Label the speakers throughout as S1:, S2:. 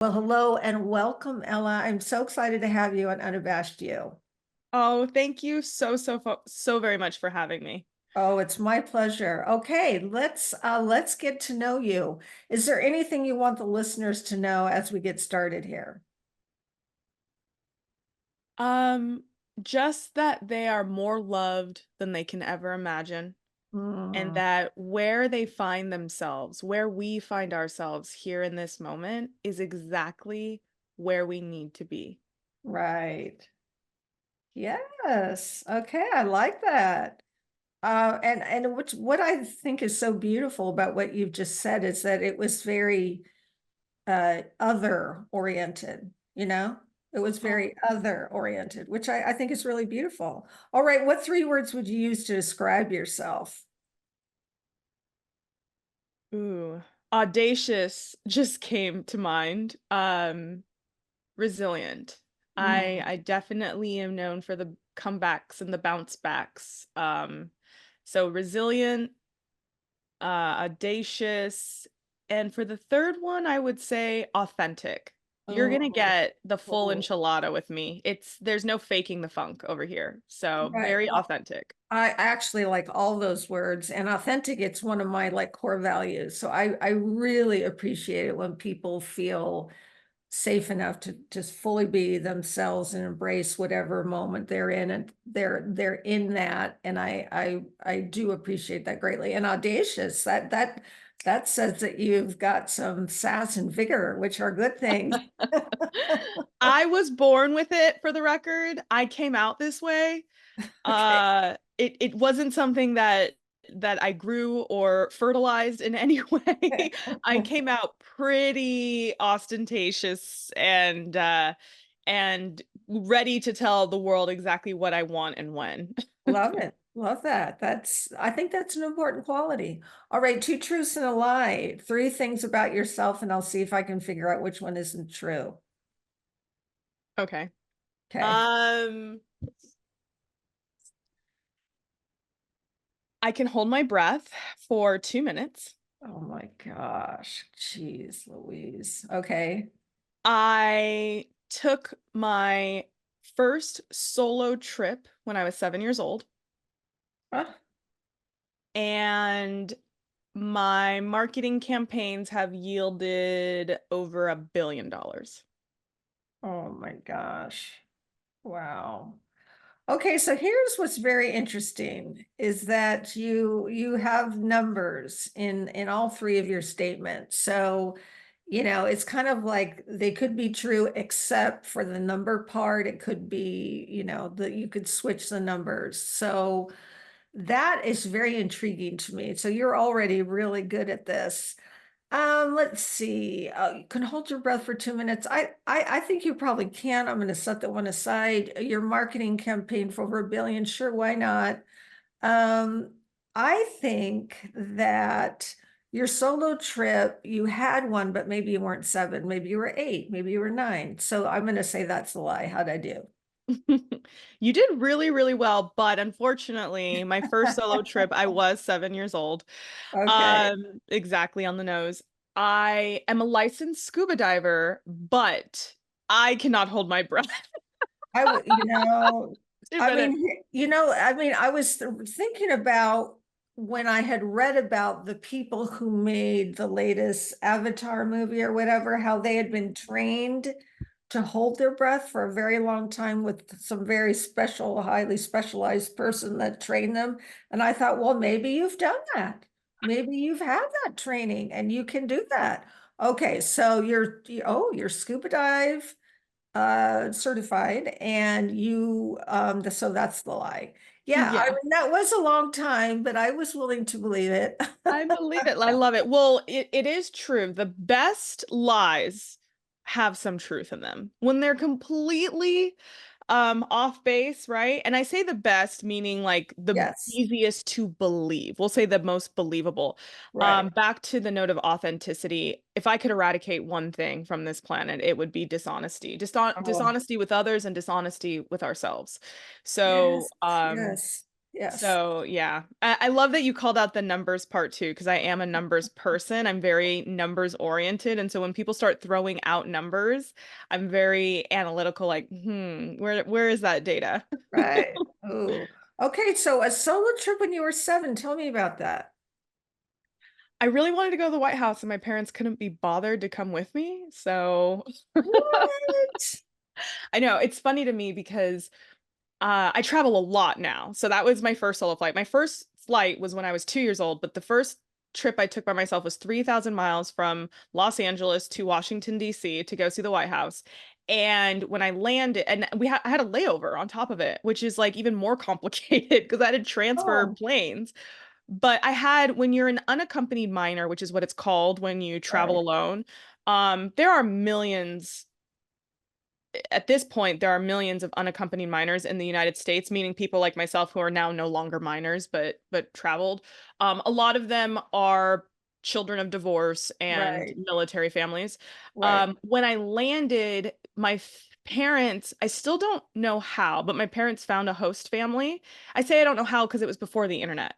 S1: Well, hello and welcome, Ella. I'm so excited to have you on Unabashed You.
S2: Oh, thank you so very much for having me.
S1: Oh, it's my pleasure. Okay, let's get to know you. Is there anything you want the listeners to know as we get started here?
S2: Um, just that they are more loved than they can ever imagine, and
S1: Hmm,
S2: that where they find themselves, where we find ourselves here in this moment is exactly where we need to be.
S1: right. Yes. Okay, I like that. And what I think is so beautiful about what you've just said is that it was very other oriented, you know? It was very
S2: Oh.
S1: other oriented, which I think is really beautiful. All right, what three words would you use to describe yourself?
S2: Ooh, audacious just came to mind. Resilient. I
S1: Mm,
S2: definitely am known for the comebacks and the bounce backs. So resilient, audacious, and for the third one, I would say authentic. You're gonna
S1: oh,
S2: get the full
S1: oh,
S2: enchilada with me. There's no faking the funk over here. So
S1: right.
S2: very
S1: Well,
S2: authentic.
S1: I actually like all those words, and authentic, it's one of my like core values. So I really appreciate it when people feel safe enough to just fully be themselves and embrace whatever moment they're in, and they're in that. And I do appreciate that greatly. And audacious, that says that you've got some sass and vigor, which are good things.
S2: I was born with it for the record. I came out this way.
S1: Okay.
S2: It wasn't something that I grew or fertilized in any way. I came out pretty ostentatious and ready to tell the world exactly what I want and when.
S1: Love it. Love that. I think that's an important quality. All right, two truths and a lie. Three things about yourself, and I'll see if I can figure out which one isn't true.
S2: Okay.
S1: Okay.
S2: Um, I can hold my breath for 2 minutes.
S1: Oh my gosh. Jeez Louise. Okay.
S2: I took my first solo trip when I was 7 years old,
S1: Huh?
S2: and my marketing campaigns have yielded over $1 billion.
S1: Oh my gosh. Wow. Okay, so here's what's very interesting is that you have numbers in all three of your statements. So, it's kind of like they could be true except for the number part. It could be, that you could switch the numbers. So that is very intriguing to me. So you're already really good at this. Let's see. You can hold your breath for 2 minutes. I think you probably can. I'm going to set that one aside. Your marketing campaign for over 1 billion, sure, why not? Um, I think that your solo trip, you had one, but maybe you weren't seven, maybe you were eight, maybe you were nine. So I'm going to say that's a lie. How'd I do?
S2: You did really, really well, but unfortunately, my first solo trip, I was 7 years old.
S1: Okay.
S2: Exactly on the nose. I am a licensed scuba diver, but I cannot hold my breath.
S1: I would,
S2: Two minutes.
S1: I was thinking about when I had read about the people who made the latest Avatar movie or whatever, how they had been trained to hold their breath for a very long time with some very special, highly specialized person that trained them. And I thought, well, maybe you've done that. Maybe you've had that training and you can do that. Okay, so you're scuba dive certified, and so that's the lie. Yeah, I
S2: Yeah.
S1: mean that was a long time, but I was willing to believe it.
S2: I believe it. I love it. Well, it is true. The best lies have some truth in them. When they're completely off base, right? And I say the best meaning like the
S1: Yes,
S2: easiest to believe. We'll say the most believable.
S1: right.
S2: Back to the note of authenticity. If I could eradicate one thing from this planet, it would be dishonesty.
S1: Oh,
S2: Dishonesty with others and dishonesty with ourselves.
S1: yes,
S2: So,
S1: yes. Yes.
S2: So yeah, I love that you called out the numbers part too, because I am a numbers person. I'm very numbers oriented. And so when people start throwing out numbers, I'm very analytical, like, where is that data?
S1: Right. Oh, okay. So a solo trip when you were 7, tell me about that.
S2: I really wanted to go to the White House and my parents couldn't be bothered to come with me. So
S1: What?
S2: I know it's funny to me because I travel a lot now. So that was my first solo flight. My first flight was when I was 2 years old, but the first trip I took by myself was 3,000 miles from Los Angeles to Washington, D.C. to go see the White House. And when I landed, and I had a layover on top of it, which is like even more complicated because I had to transfer
S1: Oh,
S2: planes. But I had, when you're an unaccompanied minor, which is what it's called when you travel
S1: right,
S2: alone, there are millions at this point, there are millions of unaccompanied minors in the United States, meaning people like myself who are now no longer minors but traveled. A lot of them are children of divorce and
S1: right,
S2: military families.
S1: right.
S2: When I landed, parents, I still don't know how, but my parents found a host family. I say I don't know how because it was before the internet.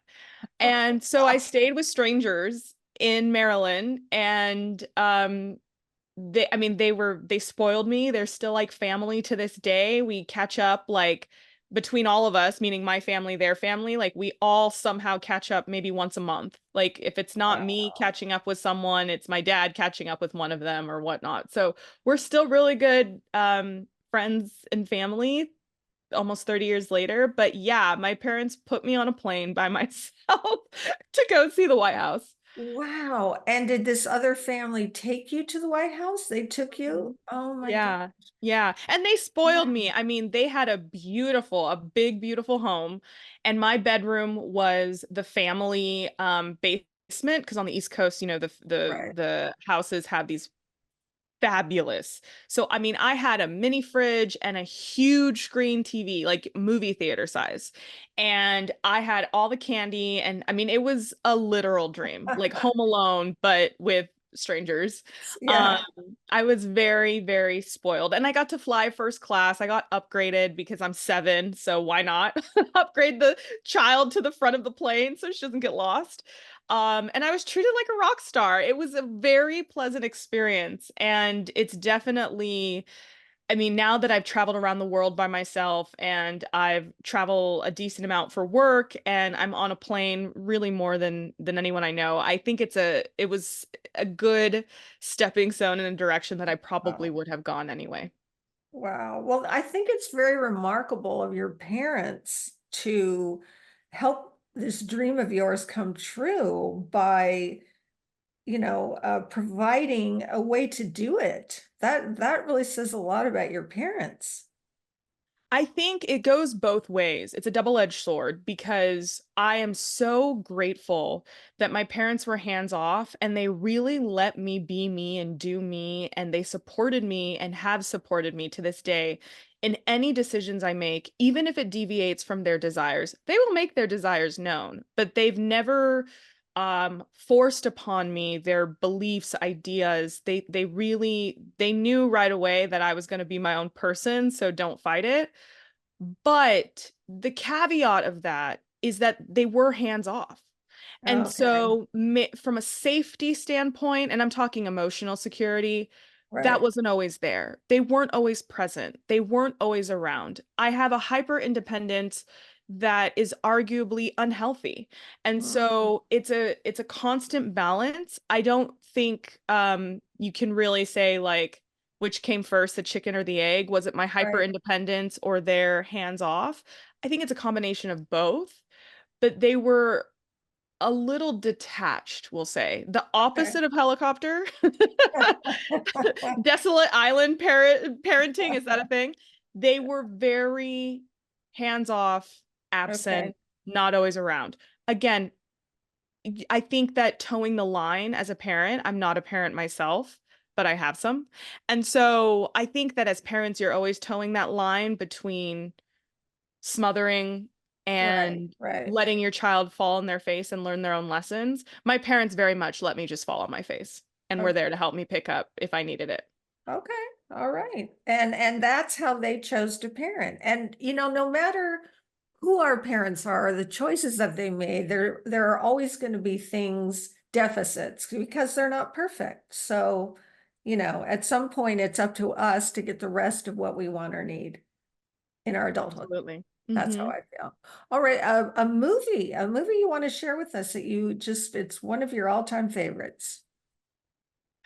S2: And so I stayed with strangers in Maryland and they spoiled me. They're still like family to this day. We catch up like between all of us, meaning my family, their family, like we all somehow catch up maybe once a month. Like if it's not me
S1: Wow.
S2: catching up with someone, it's my dad catching up with one of them or whatnot. So we're still really good friends and family almost 30 years later. But yeah, my parents put me on a plane by myself to go see the White House.
S1: Wow. And did this other family take you to the White House? They took you?
S2: Mhm.
S1: Oh my God.
S2: Yeah. Yeah. And they spoiled
S1: Wow.
S2: me. I mean, they had a big, beautiful home. And my bedroom was the family basement because on the East Coast,
S1: Right.
S2: the houses have these fabulous. So, I mean, I had a mini fridge and a huge screen TV, like movie theater size. And I had all the candy. And I mean, it was a literal dream, like Home Alone, but with strangers. Um,
S1: Yeah.
S2: I was very, very spoiled. And I got to fly first class. I got upgraded because I'm 7. So why not upgrade the child to the front of the plane so she doesn't get lost? And I was treated like a rock star. It was a very pleasant experience. And it's definitely, I mean, now that I've traveled around the world by myself and I've traveled a decent amount for work and I'm on a plane really more than anyone I know, I think it was a good stepping stone in a direction that I probably
S1: Wow.
S2: would have gone anyway.
S1: Wow. Well, I think it's very remarkable of your parents to help this dream of yours come true by, providing a way to do it. That really says a lot about your parents.
S2: I think it goes both ways. It's a double-edged sword because I am so grateful that my parents were hands off and they really let me be me and do me, and they supported me and have supported me to this day in any decisions I make, even if it deviates from their desires. They will make their desires known, but they've never forced upon me their beliefs, ideas. They knew right away that I was going to be my own person, so don't fight it. But the caveat of that is that they were hands off. And
S1: Okay.
S2: so, from a safety standpoint, and I'm talking emotional security, that
S1: Right.
S2: wasn't always there. They weren't always present. They weren't always around. I have a hyper independence that is arguably unhealthy. And
S1: Mm,
S2: so it's a constant balance. I don't think you can really say like which came first, the chicken or the egg? Was it my hyper
S1: right.
S2: independence or their hands off? I think it's a combination of both, but they were a little detached, we'll say. The
S1: Okay.
S2: opposite of helicopter. Desolate island parenting, is that a thing? They were very hands off,
S1: Okay.
S2: absent, not always around. Again, I think that towing the line as a parent, I'm not a parent myself, but I have some. And so I think that as parents, you're always towing that line between smothering
S1: Right.
S2: and
S1: Right.
S2: letting your child fall on their face and learn their own lessons. My parents very much let me just fall on my face and were there to
S1: Okay.
S2: help me pick up if I needed it.
S1: Okay. All right. And that's how they chose to parent. And no matter who our parents are, the choices that they made, there are always going to be things, deficits, because they're not perfect. So, at some point it's up to us to get the rest of what we want or need in our adulthood.
S2: Absolutely.
S1: That's how
S2: Hmm.
S1: I feel. All right, a movie you want to share with us that it's one of your all-time favorites.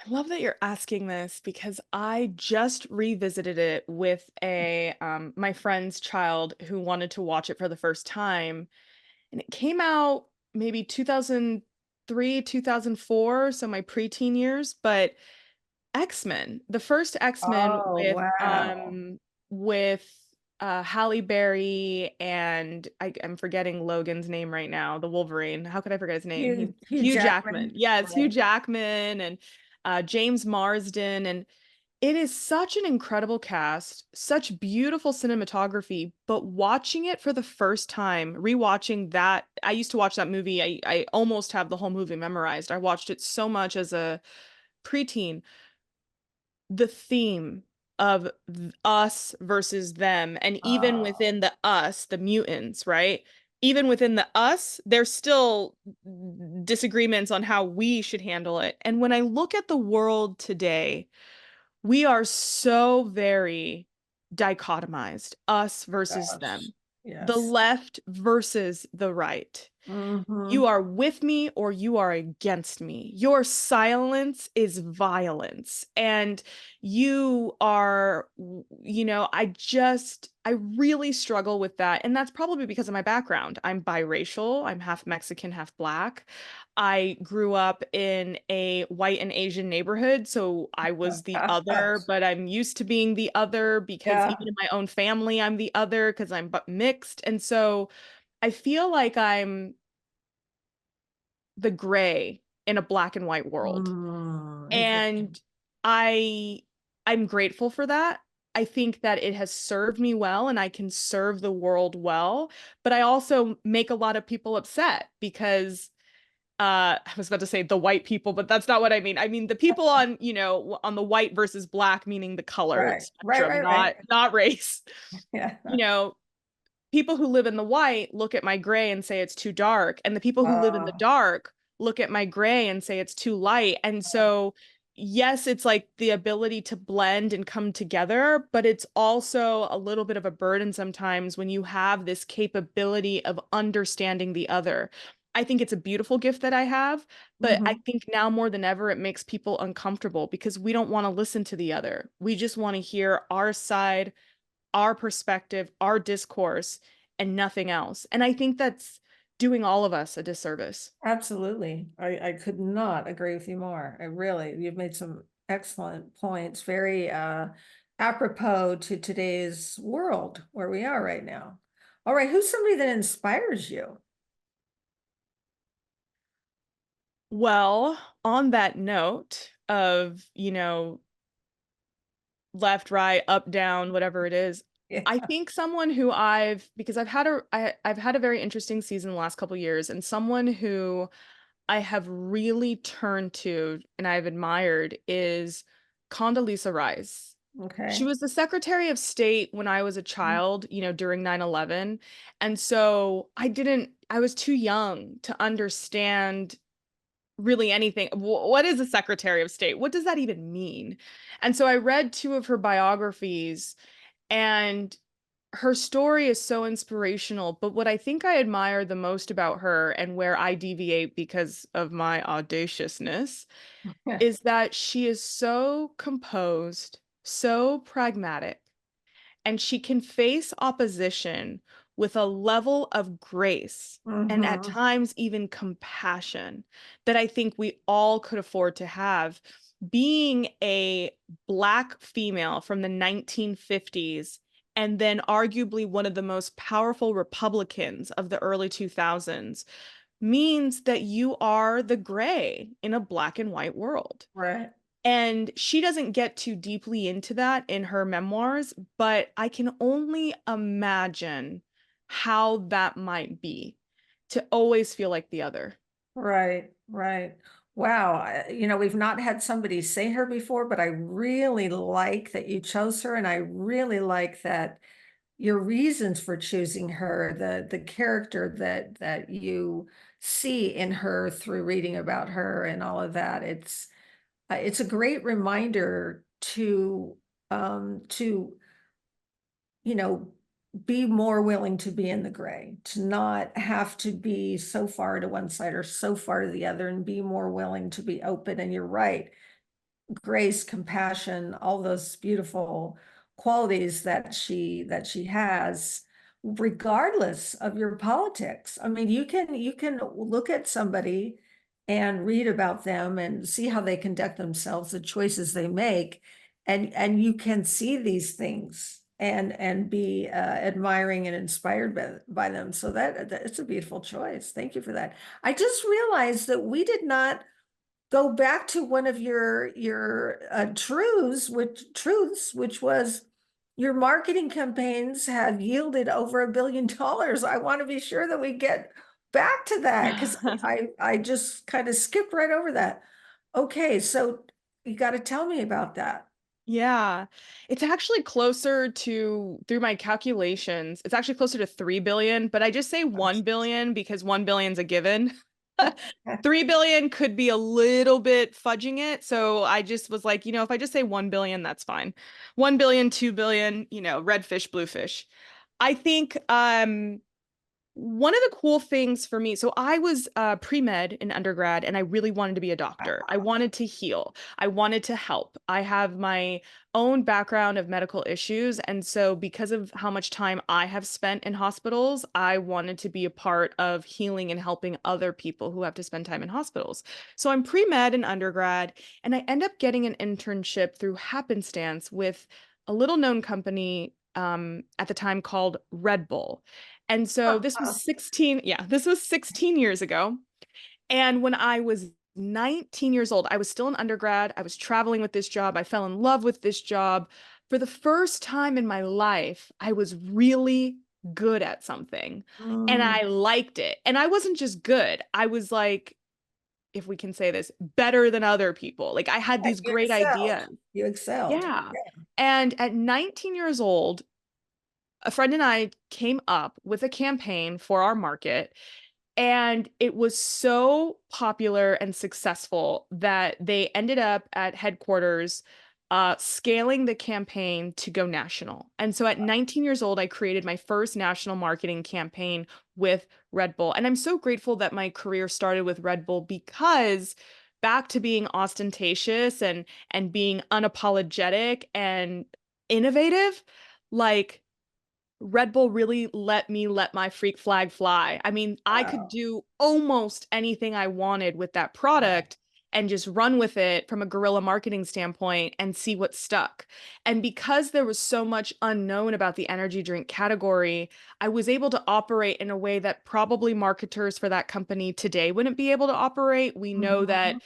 S2: I love that you're asking this because I just revisited it with a my friend's child who wanted to watch it for the first time, and it came out maybe 2003, 2004, so my preteen years, but X-Men, the first X-Men
S1: Oh, wow.
S2: with Halle Berry and I'm forgetting Logan's name right now, the Wolverine. How could I forget his name? He's
S1: Hugh
S2: Hugh Jackman.
S1: Jackman,
S2: Yes, Hugh
S1: right?
S2: Jackman and James Marsden, and it is such an incredible cast, such beautiful cinematography, but watching it for the first time, rewatching that, I used to watch that movie. I almost have the whole movie memorized. I watched it so much as a preteen. The theme of us versus them, and even
S1: Oh,
S2: within the us, the mutants, right? Even within the us, there's still disagreements on how we should handle it. And when I look at the world today, we are so very dichotomized, us versus
S1: gosh.
S2: them, the
S1: Yes.
S2: left versus the right. You
S1: Hmm.
S2: are with me or you are against me. Your silence is violence. And I really struggle with that. And that's probably because of my background. I'm biracial, I'm half Mexican, half Black. I grew up in a white and Asian neighborhood. So I was the other, but I'm used to being the other because even
S1: Yeah.
S2: in my own family, I'm the other because I'm mixed. And so I feel like I'm the gray in a black and white world.
S1: Interesting.
S2: And I I'm grateful for that. I think that it has served me well and I can serve the world well, but I also make a lot of people upset because I was about to say the white people, but that's not what I mean. I mean the people on, on the white versus black, meaning the color
S1: Right. Right.
S2: spectrum,
S1: Right. Right.
S2: not race.
S1: Yeah.
S2: You know, people who live in the white look at my gray and say it's too dark, and the people who live in the
S1: Uh,
S2: dark look at my gray and say it's too light. And so, yes, it's like the ability to blend and come together, but it's also a little bit of a burden sometimes when you have this capability of understanding the other. I think it's a beautiful gift that I have, but I
S1: mhm.
S2: think now more than ever, it makes people uncomfortable because we don't want to listen to the other. We just want to hear our side, our perspective, our discourse, and nothing else. And I think that's doing all of us a disservice.
S1: Absolutely. I could not agree with you more. You've made some excellent points, very apropos to today's world where we are right now. All right, who's somebody that inspires you?
S2: Well, on that note of, left, right, up, down, whatever it is,
S1: Yeah.
S2: I think someone who because I've had a very interesting season the last couple years, and someone who I have really turned to and I've admired is Condoleezza Rice. She
S1: Okay.
S2: was the Secretary of State when I was a child, during 9/11. And so I was too young to understand really anything. What is a Secretary of State? What does that even mean? And so I read two of her biographies, and her story is so inspirational. But what I think I admire the most about her, and where I deviate because of my audaciousness,
S1: Yeah.
S2: is that she is so composed, so pragmatic, and she can face opposition with a level of grace and at
S1: Hmm.
S2: times even compassion that I think we all could afford to have. Being a Black female from the 1950s, and then arguably one of the most powerful Republicans of the early 2000s, means that you are the gray in a Black and white world.
S1: Right.
S2: And she doesn't get too deeply into that in her memoirs, but I can only imagine how that might be to always feel like the other.
S1: Right. Right. Wow. We've not had somebody say her before, but I really like that you chose her, and I really like that your reasons for choosing her, the character that you see in her through reading about her and all of that. It's a great reminder to you know, be more willing to be in the gray, to not have to be so far to one side or so far to the other, and be more willing to be open. And you're right, grace, compassion, all those beautiful qualities that she has, regardless of your politics. I mean, you can look at somebody and read about them and see how they conduct themselves, the choices they make, and you can see these things and be admiring and inspired by them. So that it's a beautiful choice. Thank you for that. I just realized that we did not go back to one of your truths, which was your marketing campaigns have yielded over $1 billion. I want to be sure that we get back to that because I just kind of skipped right over that. Okay, so you got to tell me about that.
S2: Yeah, it's actually closer to, through my calculations, it's actually closer to 3 billion, but I just say 1 billion because 1 billion's a given. 3 billion could be a little bit fudging it. So I just was like, if I just say 1 billion, that's fine. 1 billion, 2 billion, red fish, blue fish. I think one of the cool things for me, so I was pre-med in undergrad and I really wanted to be a doctor. I wanted to heal. I wanted to help. I have my own background of medical issues. And so because of how much time I have spent in hospitals, I wanted to be a part of healing and helping other people who have to spend time in hospitals. So I'm pre-med in undergrad and I end up getting an internship through happenstance with a little known company at the time called Red Bull. And so this was 16, yeah, this was 16 years ago. And when I was 19 years old, I was still an undergrad. I was traveling with this job. I fell in love with this job. For the first time in my life, I was really good at something and
S1: Mm,
S2: I liked it. And I wasn't just good. I was like, if we can say this, better than other people. Like I had
S1: yeah,
S2: these
S1: you
S2: great
S1: excelled.
S2: ideas.
S1: You excelled.
S2: Yeah.
S1: Yeah.
S2: And at 19 years old, a friend and I came up with a campaign for our market, and it was so popular and successful that they ended up at headquarters scaling the campaign to go national. And so at 19 years old, I created my first national marketing campaign with Red Bull. And I'm so grateful that my career started with Red Bull because back to being ostentatious and being unapologetic and innovative, like Red Bull really let me let my freak flag fly. I mean, I could
S1: Wow.
S2: do almost anything I wanted with that
S1: Wow.
S2: product and just run with it from a guerrilla marketing standpoint and see what stuck. And because there was so much unknown about the energy drink category, I was able to operate in a way that probably marketers for that company today wouldn't be able to operate. We know
S1: Mhm.
S2: that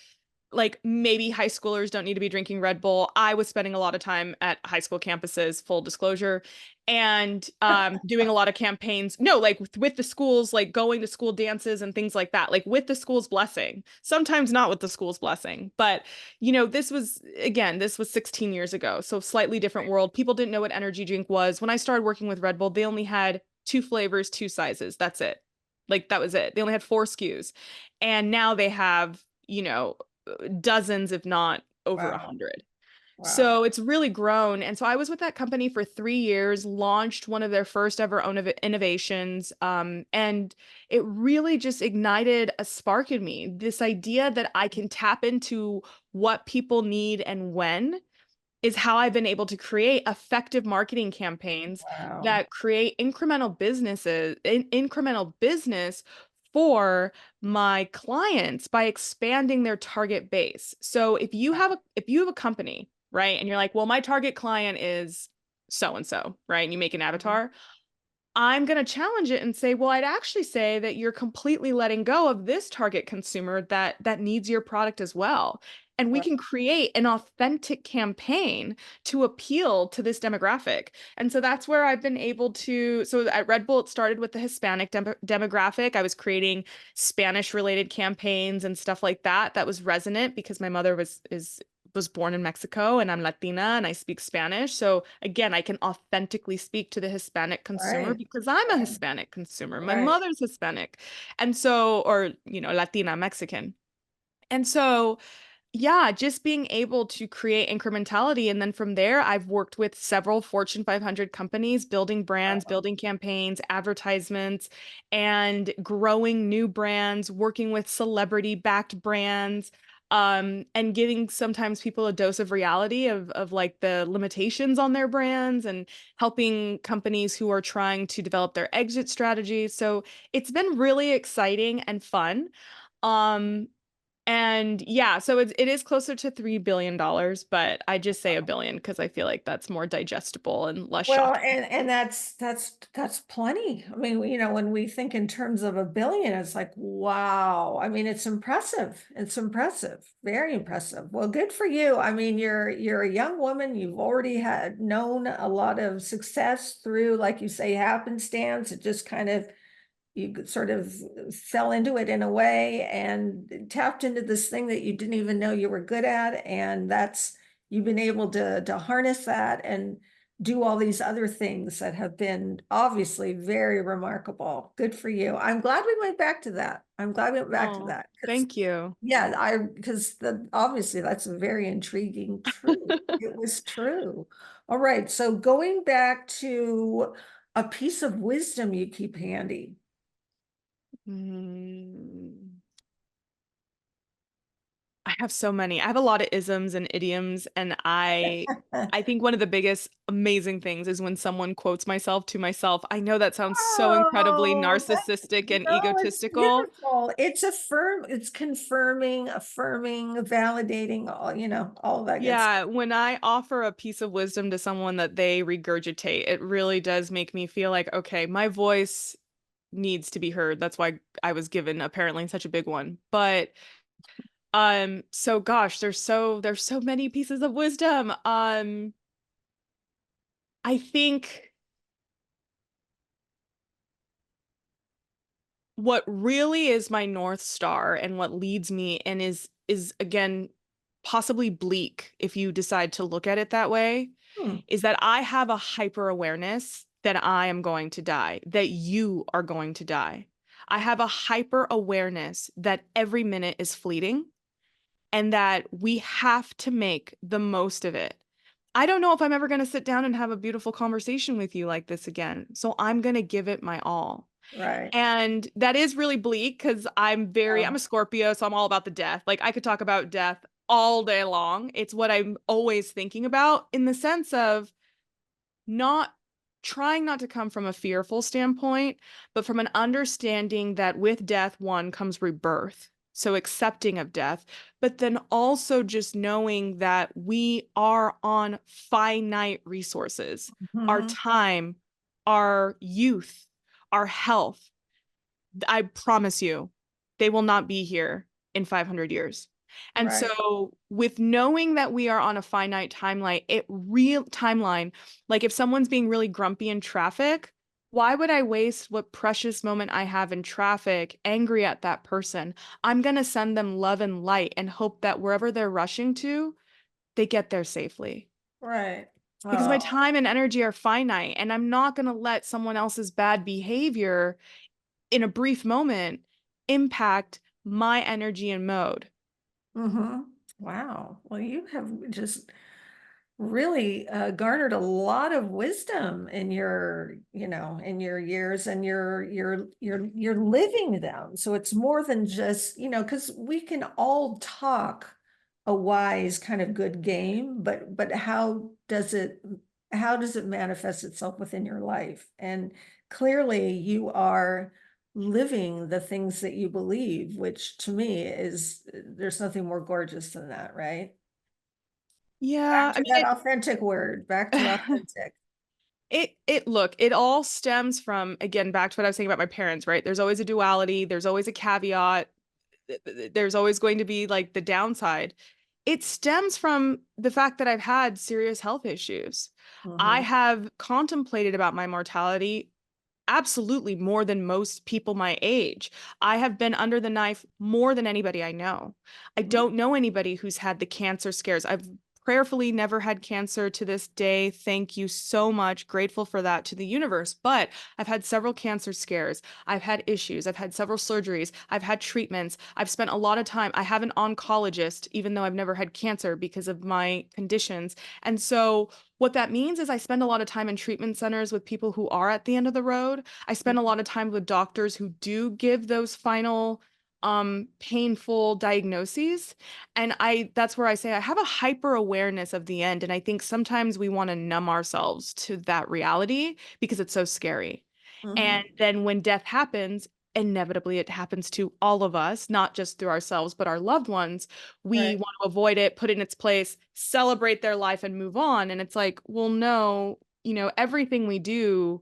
S2: like maybe high schoolers don't need to be drinking Red Bull. I was spending a lot of time at high school campuses, full disclosure, and doing a lot of campaigns. No, like with the schools, like going to school dances and things like that, like with the school's blessing. Sometimes not with the school's blessing, but this was again, this was 16 years ago, so slightly different world. People didn't know what energy drink was. When I started working with Red Bull, they only had two flavors, two sizes. That's it. Like that was it. They only had four SKUs, and now they have dozens, if not over a
S1: Wow.
S2: hundred.
S1: Wow.
S2: So it's really grown. And so I was with that company for 3 years, launched one of their first ever own innovations. And it really just ignited a spark in me. This idea that I can tap into what people need and when is how I've been able to create effective marketing campaigns
S1: Wow.
S2: that create incremental business for my clients by expanding their target base. So if you have a company, right, and you're like, well, my target client is so and so, right? And you make an
S1: Mhm.
S2: avatar, I'm going to challenge it and say, well, I'd actually say that you're completely letting go of this target consumer that needs your product as well. And we
S1: Wow.
S2: can create an authentic campaign to appeal to this demographic. And so that's where I've been able to. So at Red Bull, it started with the Hispanic demographic. I was creating Spanish related campaigns and stuff like that. That was resonant because my mother is was born in Mexico and I'm Latina and I speak Spanish. So again, I can authentically speak to the Hispanic consumer
S1: Right,
S2: because I'm a
S1: right,
S2: Hispanic consumer. My
S1: right.
S2: mother's Hispanic. And so, or, Latina, Mexican. And so, yeah, just being able to create incrementality. And then from there, I've worked with several Fortune 500 companies, building brands,
S1: Wow.
S2: building campaigns, advertisements, and growing new brands, working with celebrity backed brands. And giving sometimes people a dose of reality of like the limitations on their brands and helping companies who are trying to develop their exit strategies. So it's been really exciting and fun. Um, and yeah, so it is closer to $3 billion, but I just say a billion because I feel like that's more digestible and less
S1: Well,
S2: shocking.
S1: and that's plenty. I mean, when we think in terms of a billion, it's like, wow. I mean, it's impressive. It's impressive. Very impressive. Well, good for you. I mean, you're a young woman. You've already had known a lot of success through, like you say, happenstance. It just kind of you sort of fell into it in a way and tapped into this thing that you didn't even know you were good at. And that's, you've been able to harness that and do all these other things that have been obviously very remarkable. Good for you. I'm glad we went back to that. I'm glad we went back to
S2: Oh,
S1: that because
S2: thank you.
S1: yeah, because obviously that's a very intriguing truth. It was true. All right. So going back to a piece of wisdom you keep handy.
S2: Mm. I have so many. I have a lot of isms and idioms, and I think one of the biggest amazing things is when someone quotes myself to myself. I know that sounds so incredibly
S1: Oh,
S2: narcissistic and
S1: no, it's
S2: egotistical.
S1: beautiful. It's confirming, affirming, validating, all that good stuff.
S2: Yeah, when I offer a piece of wisdom to someone that they regurgitate, it really does make me feel like, okay, my voice needs to be heard. That's why I was given apparently such a big one. But so gosh, there's so many pieces of wisdom. I think what really is my North Star and what leads me and is again possibly bleak if you decide to look at it that way,
S1: Hmm.
S2: is that I have a hyper awareness that I am going to die, that you are going to die. I have a hyper awareness that every minute is fleeting and that we have to make the most of it. I don't know if I'm ever going to sit down and have a beautiful conversation with you like this again. So I'm going to give it my all.
S1: Right.
S2: And that is really bleak because I'm
S1: Oh,
S2: a Scorpio, so I'm all about the death. Like I could talk about death all day long. It's what I'm always thinking about in the sense of not trying not to come from a fearful standpoint, but from an understanding that with death, one comes rebirth. So accepting of death, but then also just knowing that we are on finite resources, our
S1: mhm.
S2: time, our youth, our health. I promise you, they will not be here in 500 years. And
S1: Right.
S2: so, with knowing that we are on a finite timeline, like if someone's being really grumpy in traffic, why would I waste what precious moment I have in traffic angry at that person? I'm going to send them love and light and hope that wherever they're rushing to, they get there safely.
S1: Right.
S2: Because my
S1: Oh.
S2: time and energy are finite, and I'm not going to let someone else's bad behavior in a brief moment impact my energy and mode.
S1: Hmm. Wow. Well, you have just really garnered a lot of wisdom in in your years, and you're living them. So it's more than just, because we can all talk a wise kind of good game, but how does it manifest itself within your life? And clearly you are living the things that you believe, which to me is, there's nothing more gorgeous than that, right?
S2: Yeah,
S1: Back
S2: I
S1: to that authentic word, back to
S2: mean
S1: authentic.
S2: it all stems from, again, back to what I was saying about my parents, right? There's always a duality, there's always a caveat, there's always going to be like the downside. It stems from the fact that I've had serious health issues. I
S1: Mhm.
S2: have contemplated about my mortality absolutely more than most people my age. I have been under the knife more than anybody I know. I
S1: Mm,
S2: don't know anybody who's had the cancer scares. I've prayerfully never had cancer to this day. Thank you so much. Grateful for that to the universe. But I've had several cancer scares. I've had issues. I've had several surgeries. I've had treatments. I've spent a lot of time. I have an oncologist, even though I've never had cancer because of my conditions. And so what that means is I spend a lot of time in treatment centers with people who are at the end of the road. I spend a lot of time with doctors who do give those final painful diagnoses. And I that's where I say I have a hyper awareness of the end. And I think sometimes we want to numb ourselves to that reality because it's so scary. And
S1: mhm.
S2: then when death happens, inevitably it happens to all of us, not just through ourselves, but our loved ones. We
S1: Right.
S2: want to avoid it, put it in its place, celebrate their life, and move on. And it's like, well, no, everything we do,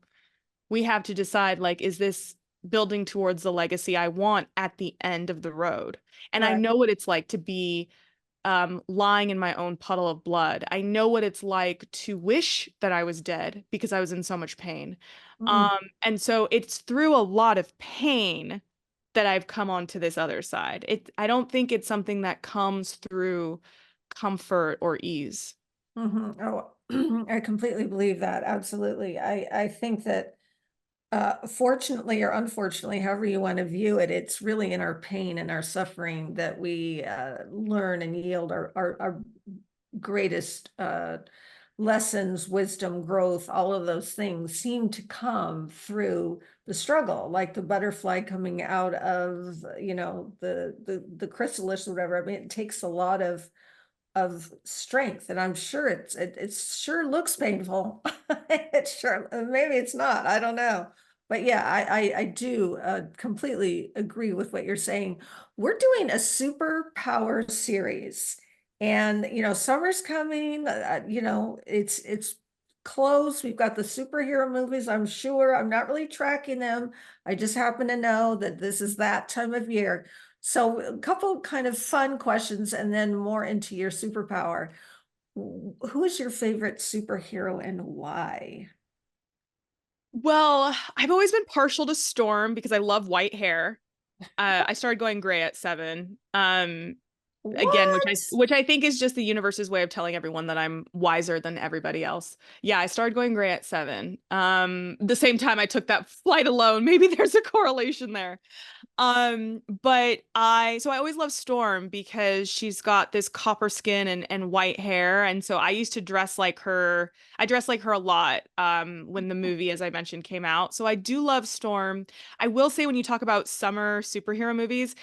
S2: we have to decide, like, is this building towards the legacy I want at the end of the road? And I
S1: Right.
S2: know what it's like to be lying in my own puddle of blood. I know what it's like to wish that I was dead because I was in so much pain.
S1: Mm,
S2: And so it's through a lot of pain that I've come onto this other side. I don't think it's something that comes through comfort or ease.
S1: mhm. Oh, I completely believe that. Absolutely. I think that fortunately or unfortunately, however you want to view it, it's really in our pain and our suffering that we learn and yield our greatest lessons, wisdom, growth, all of those things seem to come through the struggle, like the butterfly coming out of, the chrysalis or whatever. I mean, it takes a lot of strength, and I'm sure it sure looks painful. It sure, maybe it's not, I don't know. But yeah, I do completely agree with what you're saying. We're doing a superpower series, and summer's coming. It's close. We've got the superhero movies. I'm sure I'm not really tracking them. I just happen to know that this is that time of year. So a couple kind of fun questions and then more into your superpower. Who is your favorite superhero and why?
S2: Well, I've always been partial to Storm because I love white hair. I started going gray at 7. Again, which I
S1: What?
S2: which I think is just the universe's way of telling everyone that I'm wiser than everybody else. Yeah, I started going gray at 7. The same time I took that flight alone. Maybe there's a correlation there. But I always love Storm because she's got this copper skin and white hair. And so I used to dress like her. I dressed like her a lot when the movie, as I mentioned, came out. So I do love Storm. I will say when you talk about summer superhero movies,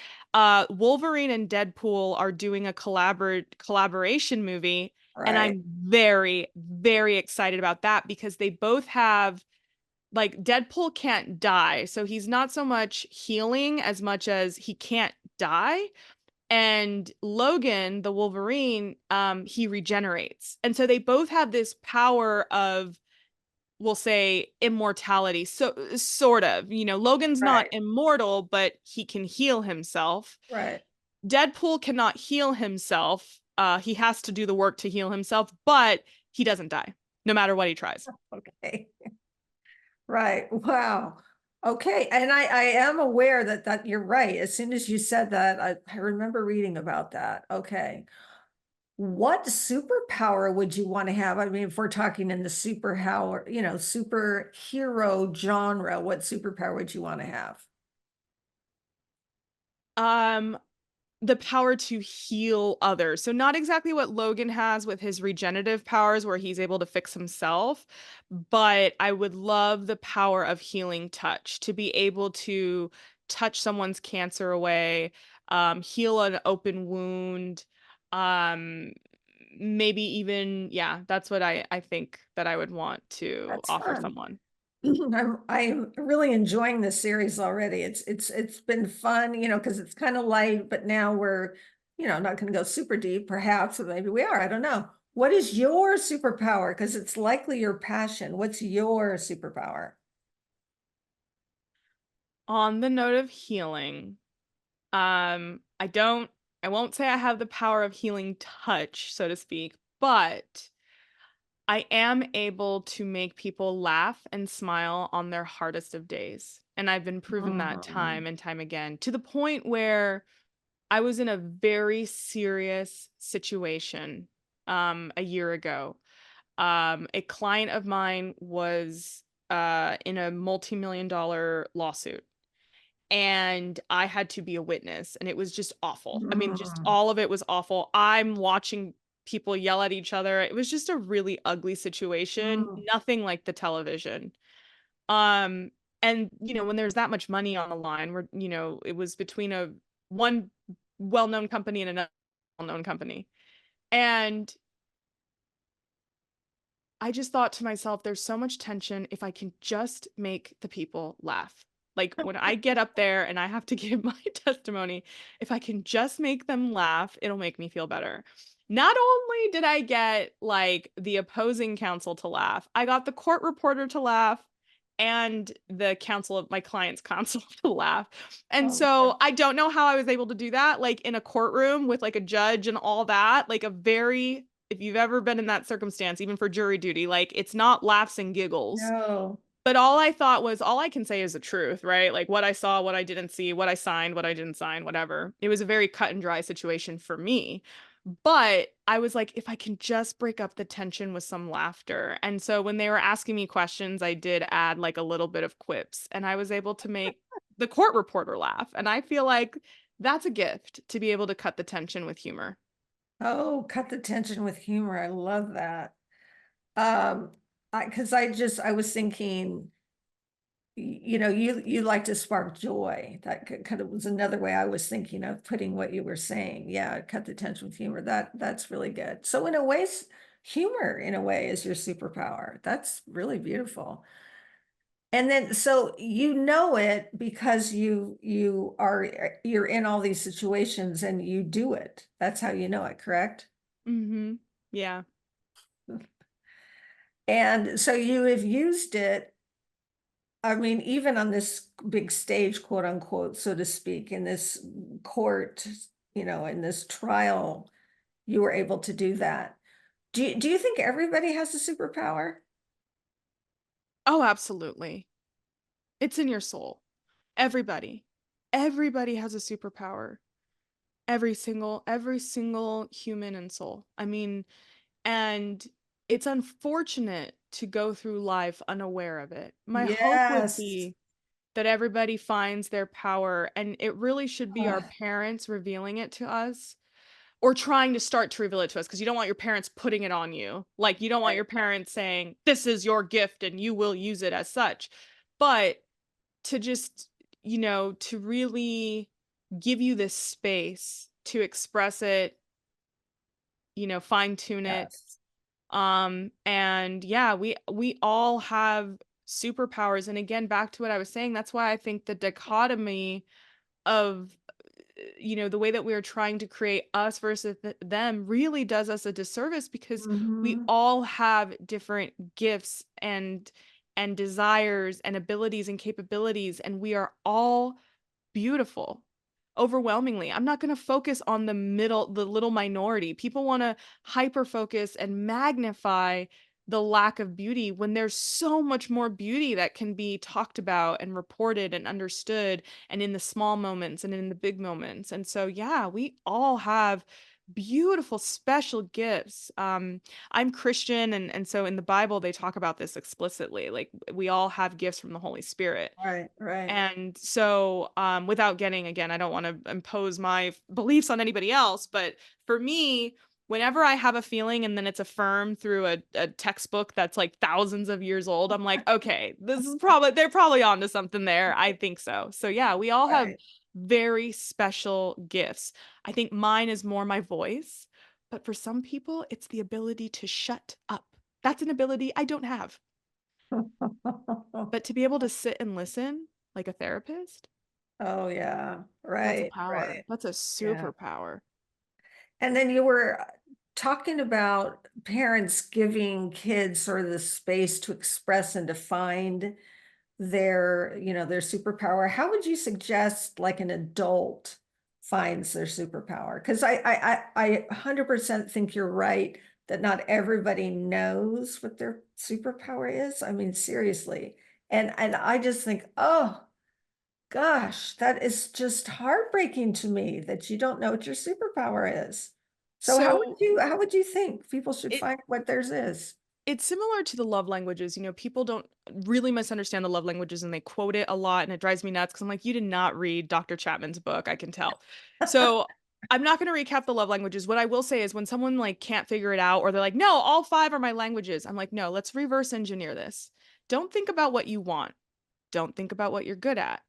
S2: Wolverine and Deadpool are doing a collaboration movie. And
S1: Right,
S2: I'm very, very excited about that because they both have like Deadpool can't die. So he's not so much healing as much as he can't die. And Logan, the Wolverine, he regenerates. And so they both have this power of, we'll say, immortality. So sort of, Logan's not
S1: right,
S2: immortal, but he can heal himself.
S1: right.
S2: Deadpool cannot heal himself. He has to do the work to heal himself, but he doesn't die, no matter what he tries.
S1: Okay. Right. Wow. Okay. And I am aware that you're right. As soon as you said that, I remember reading about that. Okay. What superpower would you want to have? I mean, if we're talking in the superpower, superhero genre, what superpower would you want to have?
S2: Um, the power to heal others. So not exactly what Logan has with his regenerative powers where he's able to fix himself, but I would love the power of healing touch, to be able to touch someone's cancer away, heal an open wound, um maybe even, yeah, that's what I think that I would want to
S1: That's
S2: offer
S1: fun.
S2: someone.
S1: I'm really enjoying this series already. It's been fun, because it's kind of light, but now we're, not going to go super deep, perhaps, or maybe we are. I don't know. What is your superpower? Because it's likely your passion. What's your superpower?
S2: On the note of healing, I don't, I won't say I have the power of healing touch, so to speak, but I am able to make people laugh and smile on their hardest of days, and I've been proven that
S1: Mm.
S2: time and time again, to the point where I was in a very serious situation, a year ago. A client of mine was, in a multi-million dollar lawsuit, and I had to be a witness, and it was just awful. I mean, just
S1: Mm.
S2: all of it was awful. I'm watching people yell at each other. It was just a really ugly situation,
S1: Mm.
S2: nothing like the television. Um, and, when there's that much money on the line, it was between one well-known company and another well-known company. And I just thought to myself, there's so much tension if I can just make the people laugh. Like when I get up there and I have to give my testimony, if I can just make them laugh, it'll make me feel better. Not only did I get like the opposing counsel to laugh, I got the court reporter to laugh and the counsel of my client's counsel to laugh. And
S1: Oh,
S2: so I don't know how I was able to do that, like in a courtroom with like a judge and all that, like a very if you've ever been in that circumstance, even for jury duty, like it's not laughs and giggles.
S1: no.
S2: But all I thought was, all I can say is the truth, right? Like what I saw, what I didn't see, what I signed, what I didn't sign, whatever. It was a very cut and dry situation for me. But I was like, if I can just break up the tension with some laughter. And so when they were asking me questions, I did add like a little bit of quips, and I was able to make the court reporter laugh. And I feel like that's a gift to be able to cut the tension with humor.
S1: Oh, cut the tension with humor. I love that. Um, because I was thinking, you like to spark joy. That kind of was another way I was thinking of putting what you were saying. Yeah, cut the tension with humor. That's really good. So in a way, humor in a way is your superpower. That's really beautiful. And then so you know it because you're in all these situations and you do it. That's how you know it, correct?
S2: Mhm. Yeah.
S1: And so you have used it, I mean, even on this big stage, quote unquote, so to speak, in this court, in this trial, you were able to do that. Do you think everybody has a superpower?
S2: Oh, absolutely. It's in your soul. Everybody. Everybody has a superpower. Every single human and soul. I mean, and it's unfortunate to go through life unaware of it. My hope would
S1: Yes.
S2: be that everybody finds their power, and it really should be our
S1: Uh,
S2: parents revealing it to us, or trying to start to reveal it to us, because you don't want your parents putting it on you. Like, you don't want
S1: right.
S2: your parents saying, "This is your gift and you will use it as such." But to just, to really give you this space to express it, fine tune it.
S1: Yes.
S2: And yeah, we all have superpowers. And again, back to what I was saying, that's why I think the dichotomy of the way that we are trying to create us versus them really does us a disservice, because we
S1: Hmm.
S2: all have different gifts and desires and abilities and capabilities, and we are all beautiful. Overwhelmingly, I'm not going to focus on the little minority. People want to hyper focus and magnify the lack of beauty when there's so much more beauty that can be talked about and reported and understood, and in the small moments and in the big moments. And so, yeah, we all have beautiful special gifts. I'm Christian, and so in the Bible they talk about this explicitly. Like, we all have gifts from the Holy Spirit.
S1: Right, right.
S2: And so, without getting, again, I don't want to impose my beliefs on anybody else, but for me, whenever I have a feeling and then it's affirmed through a textbook that's like thousands of years old, I'm like, okay, they're probably onto something there. I think so. So yeah, we all have
S1: Right.
S2: very special gifts. I think mine is more my voice, but for some people, it's the ability to shut up. That's an ability I don't have. But to be able to sit and listen like a therapist,
S1: Oh, yeah.
S2: that's a
S1: Right,
S2: power.
S1: right.
S2: That's a
S1: Yeah.
S2: superpower.
S1: And then you were talking about parents giving kids sort of the space to express and to find their superpower. How would you suggest like an adult finds their superpower? Because I 100% think you're right. that not everybody knows what their superpower is. I mean, seriously. And I just think, oh gosh, that is just heartbreaking to me that you don't know what your superpower is. So
S2: So
S1: how would you think people should
S2: it
S1: find what theirs is?
S2: it's similar to the love languages. People don't really misunderstand the love languages and they quote it a lot and it drives me nuts because I'm like, you did not read Dr. Chapman's book, I can tell. So I'm not going to recap the love languages. What I will say is when someone like can't figure it out or they're like, no, all five are my languages. I'm like, no, let's reverse engineer this. Don't think about what you want. Don't think about what you're good at.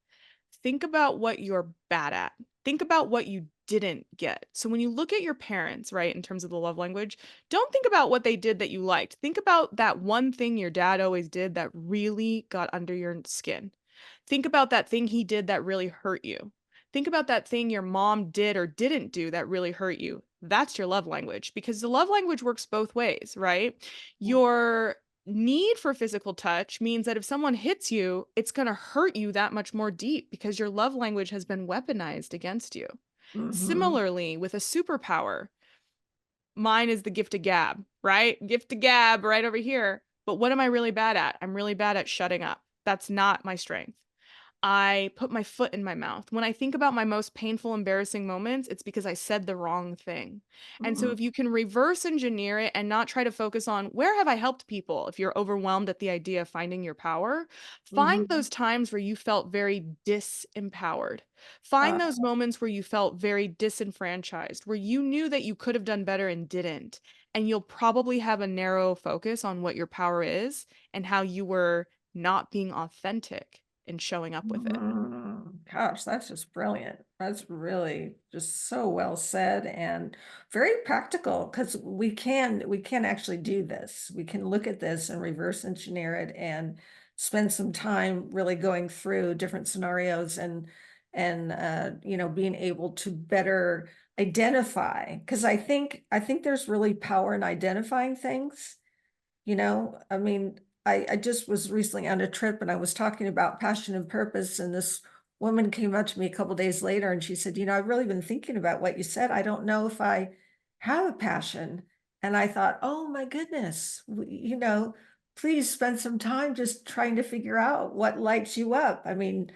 S2: Think about what you're bad at. Think about what you didn't get. So when you look at your parents, right, in terms of the love language, don't think about what they did that you liked. Think about that one thing your dad always did that really got under your skin. Think about that thing he did that really hurt you. Think about that thing your mom did or didn't do that really hurt you. That's your love language because the love language works both ways, right? Your need for physical touch means that if someone hits you, it's going to hurt you that much more deep because your love language has been weaponized against you.
S1: Mhm.
S2: Similarly, with a superpower, mine is the gift of gab, right? Gift of gab right over here. But what am I really bad at? I'm really bad at shutting up. That's not my strength. I put my foot in my mouth. When I think about my most painful, embarrassing moments, it's because I said the wrong thing. And so
S1: Mm,
S2: if you can reverse engineer it and not try to focus on where have I helped people, if you're overwhelmed at the idea of finding your power, find
S1: mhm.
S2: those times where you felt very disempowered.
S1: Uh,
S2: Find those moments where you felt very disenfranchised, where you knew that you could have done better and didn't. And you'll probably have a narrow focus on what your power is and how you were not being authentic and showing up with it.
S1: Gosh, that's just brilliant. That's really just so well said and very practical because we can actually do this. We can look at this and reverse engineer it and spend some time really going through different scenarios and being able to better identify because I think there's really power in identifying things. I mean, I just was recently on a trip and I was talking about passion and purpose, and this woman came up to me a couple days later and she said, I've really been thinking about what you said. I don't know if I have a passion. And I thought, oh my goodness, please spend some time just trying to figure out what lights you up. I mean,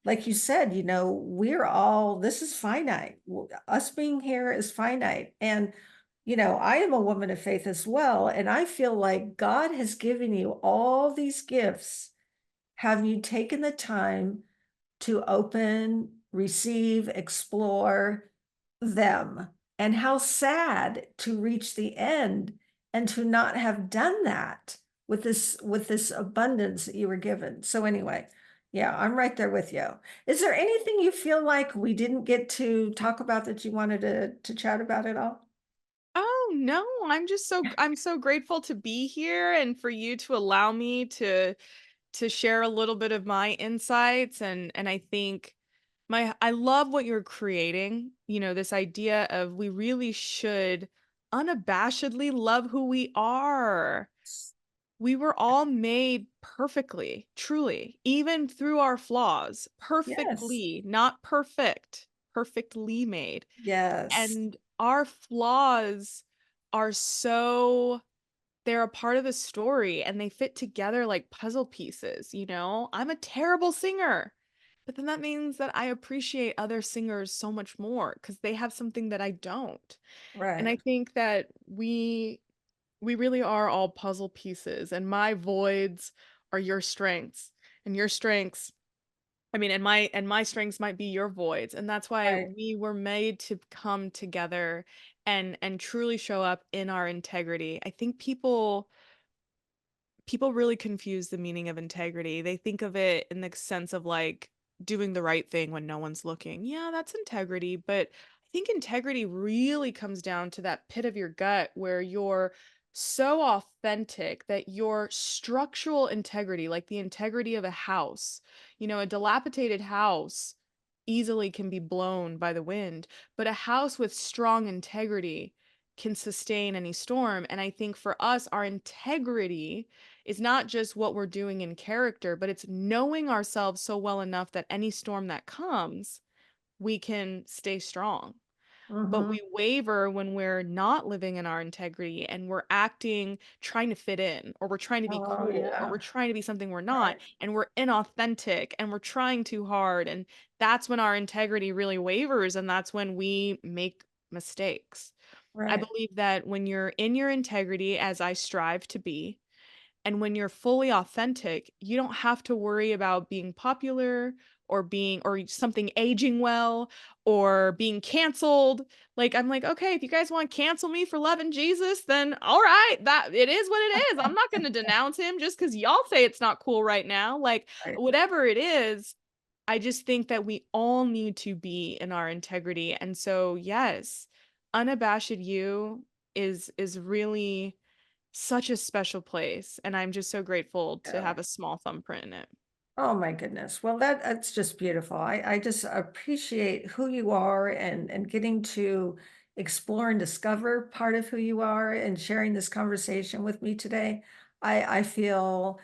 S1: like you said, this is finite. Us being here is finite. And I am a woman of faith as well, and I feel like God has given you all these gifts. Have you taken the time to open, receive, explore them? And how sad to reach the end and to not have done that with this abundance that you were given. So anyway, yeah, I'm right there with you. Is there anything you feel like we didn't get to talk about that you wanted to chat about at all?
S2: Oh, no, I'm so grateful to be here and for you to allow me to share a little bit of my insights and I think I love what you're creating, this idea of we really should unabashedly love who we are. We were all made perfectly, truly, even through our flaws,
S1: Yes.
S2: perfectly, not perfect, perfectly made.
S1: Yes.
S2: And our flaws are so they're a part of the story and they fit together like puzzle pieces. I'm a terrible singer, but then that means that I appreciate other singers so much more because they have something that I don't. And I
S1: Right.
S2: think that we really are all puzzle pieces, and my voids are your strengths, and your strengths I mean, and my strengths might be your voids, and that's why
S1: Right.
S2: we were made to come together and truly show up in our integrity. I think people really confuse the meaning of integrity. They think of it in the sense of like doing the right thing when no one's looking. Yeah, that's integrity, but I think integrity really comes down to that pit of your gut where you're so authentic that your structural integrity, like the integrity of a house, a dilapidated house easily can be blown by the wind, but a house with strong integrity can sustain any storm. And I think for us, our integrity is not just what we're doing in character, but it's knowing ourselves so well enough that any storm that comes, we can stay strong. but
S1: Mhm.
S2: we waver when we're not living in our integrity and we're acting trying to fit in, or we're trying to be
S1: Oh,
S2: cool, or we're
S1: yeah.
S2: trying to be something we're not,
S1: Right,
S2: and we're inauthentic and we're trying too hard. And that's when our integrity really wavers, and that's when we make mistakes. I
S1: right.
S2: believe that when you're in your integrity, as I strive to be, and when you're fully authentic, you don't have to worry about being popular or being or something aging well or being canceled. Like I'm like, "Okay, if you guys want to cancel me for loving Jesus, then all right, that it is what it is. I'm not going to denounce him just cuz y'all say it's not cool right now." Like
S1: Right.
S2: whatever it is, I just think that we all need to be in our integrity. And so, yes, unabashed you is really such a special place, and I'm just so grateful to
S1: Yeah.
S2: have a small thumbprint in it.
S1: Oh my goodness. Well, that's just beautiful. I just appreciate who you are and getting to explore and discover part of who you are and sharing this conversation with me today. I feel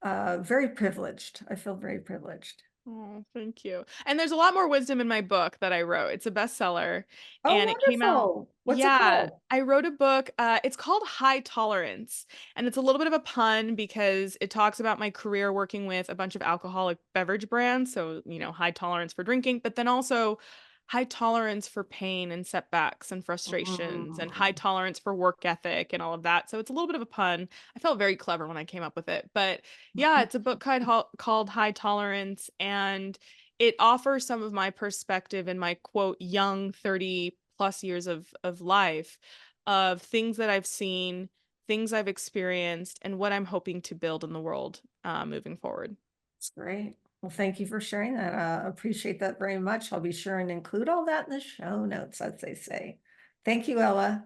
S1: very privileged. I feel very privileged.
S2: Oh, thank you. And there's a lot more wisdom in my book that I wrote. It's a bestseller,
S1: Oh,
S2: and it came out.
S1: wonderful. What's it
S2: Yeah,
S1: called?
S2: I wrote a book. It's called High Tolerance, and it's a little bit of a pun because it talks about my career working with a bunch of alcoholic beverage brands. So, high tolerance for drinking, but then also high tolerance for pain and setbacks and frustrations, and high
S1: Mm,
S2: tolerance for work ethic and all of that. So it's a little bit of a pun. I felt very clever when I came up with it, but yeah, it's a book called High Tolerance, and it offers some of my perspective in my quote young 30 plus years of life, of things that I've seen, things I've experienced, and what I'm hoping to build in the world moving forward.
S1: that's great. Well, thank you for sharing that. Appreciate that very much. I'll be sure and include all that in the show notes, as they say. Thank you, Ella.